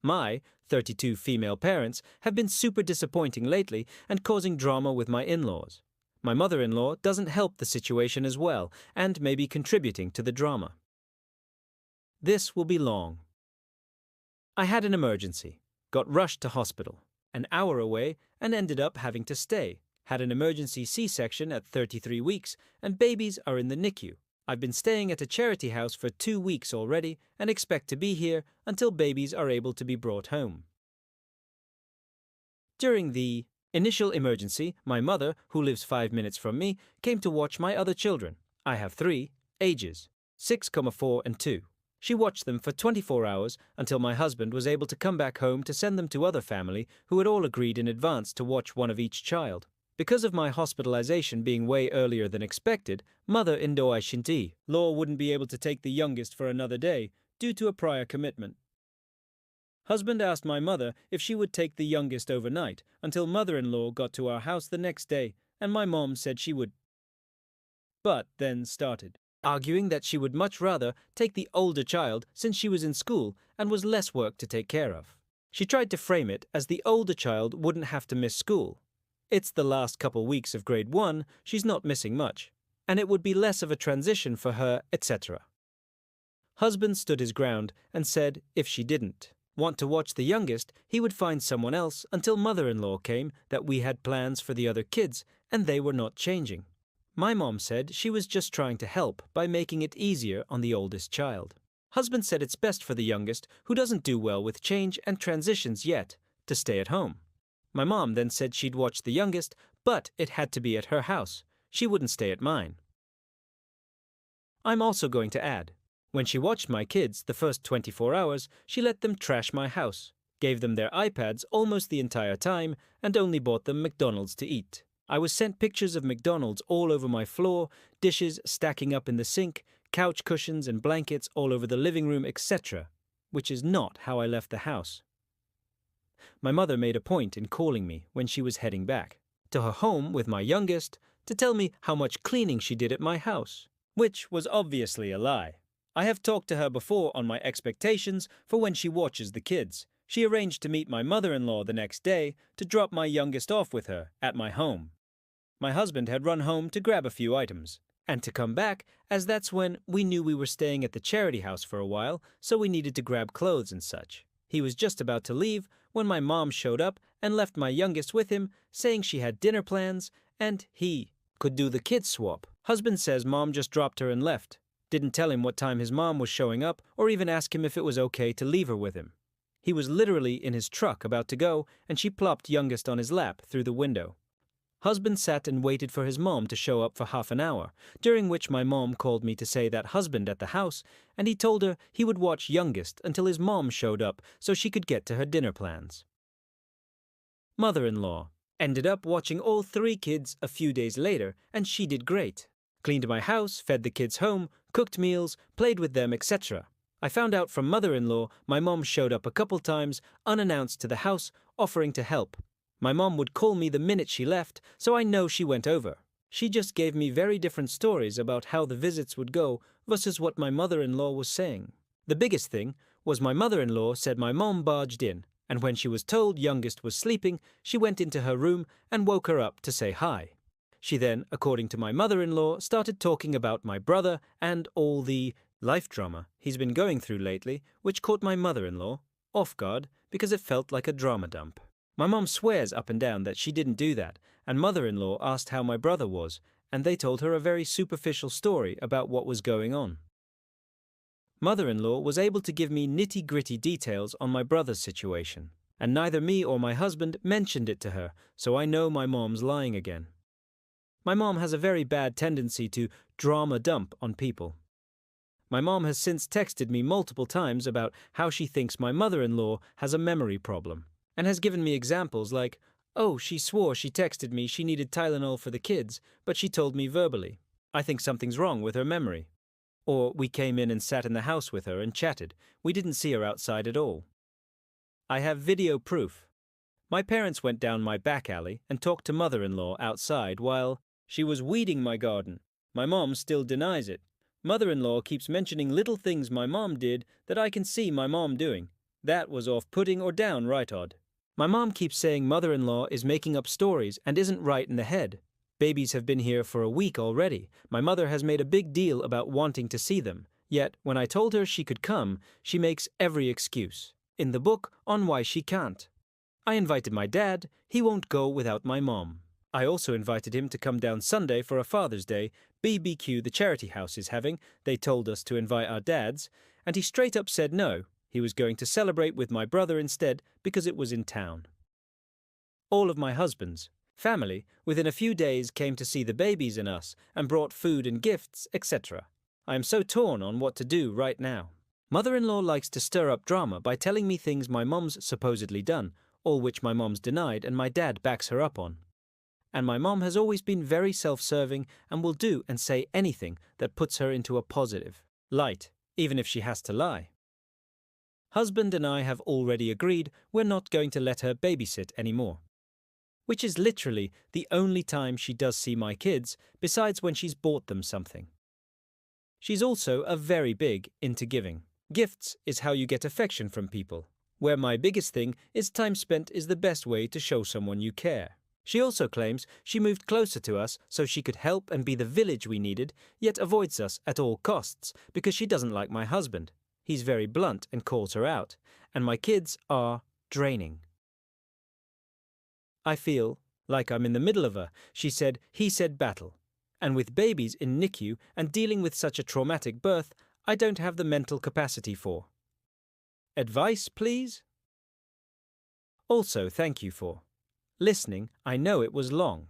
My 32 female parents have been super disappointing lately and causing drama with my in-laws. My mother-in-law doesn't help the situation as well and may be contributing to the drama. This will be long. I had an emergency, got rushed to hospital, an hour away, and ended up having to stay. Had an emergency C-section at 33 weeks, and babies are in the NICU. I've been staying at a charity house for 2 weeks already and expect to be here until babies are able to be brought home. During the initial emergency, my mother, who lives 5 minutes from me, came to watch my other children. I have 3, ages 6, 4, and 2. She watched them for 24 hours until my husband was able to come back home to send them to other family who had all agreed in advance to watch one of each child. Because of my hospitalization being way earlier than expected, mother-in-law law wouldn't be able to take the youngest for another day due to a prior commitment. Husband asked my mother if she would take the youngest overnight until mother-in-law got to our house the next day, and my mom said she would. But then started arguing that she would much rather take the older child since she was in school and was less work to take care of. She tried to frame it as the older child wouldn't have to miss school. It's the last couple weeks of grade 1, she's not missing much, and it would be less of a transition for her, etc. Husband stood his ground and said if she didn't want to watch the youngest, he would find someone else until mother-in-law came, that we had plans for the other kids and they were not changing. My mom said she was just trying to help by making it easier on the oldest child. Husband said it's best for the youngest, who doesn't do well with change and transitions yet, to stay at home. My mom then said she'd watch the youngest, but it had to be at her house. She wouldn't stay at mine. I'm also going to add, when she watched my kids the first 24 hours, she let them trash my house, gave them their iPads almost the entire time, and only bought them McDonald's to eat. I was sent pictures of McDonald's all over my floor, dishes stacking up in the sink, couch cushions and blankets all over the living room, etc., which is not how I left the house. My mother made a point in calling me when she was heading back to her home with my youngest to tell me how much cleaning she did at my house, which was obviously a lie. I have talked to her before on my expectations for when she watches the kids. She arranged to meet my mother-in-law the next day to drop my youngest off with her at my home. My husband had run home to grab a few items and to come back, as that's when we knew we were staying at the charity house for a while, so we needed to grab clothes and such. He was just about to leave when my mom showed up and left my youngest with him, saying she had dinner plans and he could do the kids swap. Husband says mom just dropped her and left. Didn't tell him what time his mom was showing up or even ask him if it was okay to leave her with him. He was literally in his truck about to go and she plopped youngest on his lap through the window. Husband sat and waited for his mom to show up for half an hour, during which my mom called me to say that husband at the house, and he told her he would watch youngest until his mom showed up so she could get to her dinner plans. Mother-in-law ended up watching all 3 kids a few days later, and she did great. Cleaned my house, fed the kids home, cooked meals, played with them, etc. I found out from mother-in-law my mom showed up a couple times unannounced to the house, offering to help. My mom would call me the minute she left, so I know she went over. She just gave me very different stories about how the visits would go versus what my mother-in-law was saying. The biggest thing was my mother-in-law said my mom barged in, and when she was told youngest was sleeping, she went into her room and woke her up to say hi. She then, according to my mother-in-law, started talking about my brother and all the life drama he's been going through lately, which caught my mother-in-law off guard because it felt like a drama dump. My mom swears up and down that she didn't do that, and mother-in-law asked how my brother was, and they told her a very superficial story about what was going on. Mother-in-law was able to give me nitty-gritty details on my brother's situation, and neither me or my husband mentioned it to her, so I know my mom's lying again. My mom has a very bad tendency to drama dump on people. My mom has since texted me multiple times about how she thinks my mother-in-law has a memory problem, and has given me examples like, oh, she swore she texted me she needed Tylenol for the kids, but she told me verbally. I think something's wrong with her memory. Or we came in and sat in the house with her and chatted. We didn't see her outside at all. I have video proof. My parents went down my back alley and talked to mother-in-law outside while she was weeding my garden. My mom still denies it. Mother-in-law keeps mentioning little things my mom did that I can see my mom doing. That was off-putting or downright odd. My mom keeps saying mother-in-law is making up stories and isn't right in the head. Babies have been here for a week already. My mother has made a big deal about wanting to see them. Yet, when I told her she could come, she makes every excuse. In the book on why she can't. I invited my dad. He won't go without my mom. I also invited him to come down Sunday for a Father's Day BBQ the charity house is having. They told us to invite our dads, and he straight up said no. He was going to celebrate with my brother instead because it was in town. All of my husband's family, within a few days, came to see the babies and us and brought food and gifts, etc. I am so torn on what to do right now. Mother-in-law likes to stir up drama by telling me things my mom's supposedly done, all which my mom's denied and my dad backs her up on. And my mom has always been very self-serving and will do and say anything that puts her into a positive light, even if she has to lie. Husband and I have already agreed we're not going to let her babysit anymore. Which is literally the only time she does see my kids, besides when she's bought them something. She's also a very big into giving. Gifts is how you get affection from people, where my biggest thing is time spent is the best way to show someone you care. She also claims she moved closer to us so she could help and be the village we needed, yet avoids us at all costs because she doesn't like my husband. He's very blunt and calls her out, and my kids are draining. I feel like I'm in the middle of a she said, he said battle. And with babies in NICU and dealing with such a traumatic birth, I don't have the mental capacity for. Advice, please? Also, thank you for listening. I know it was long.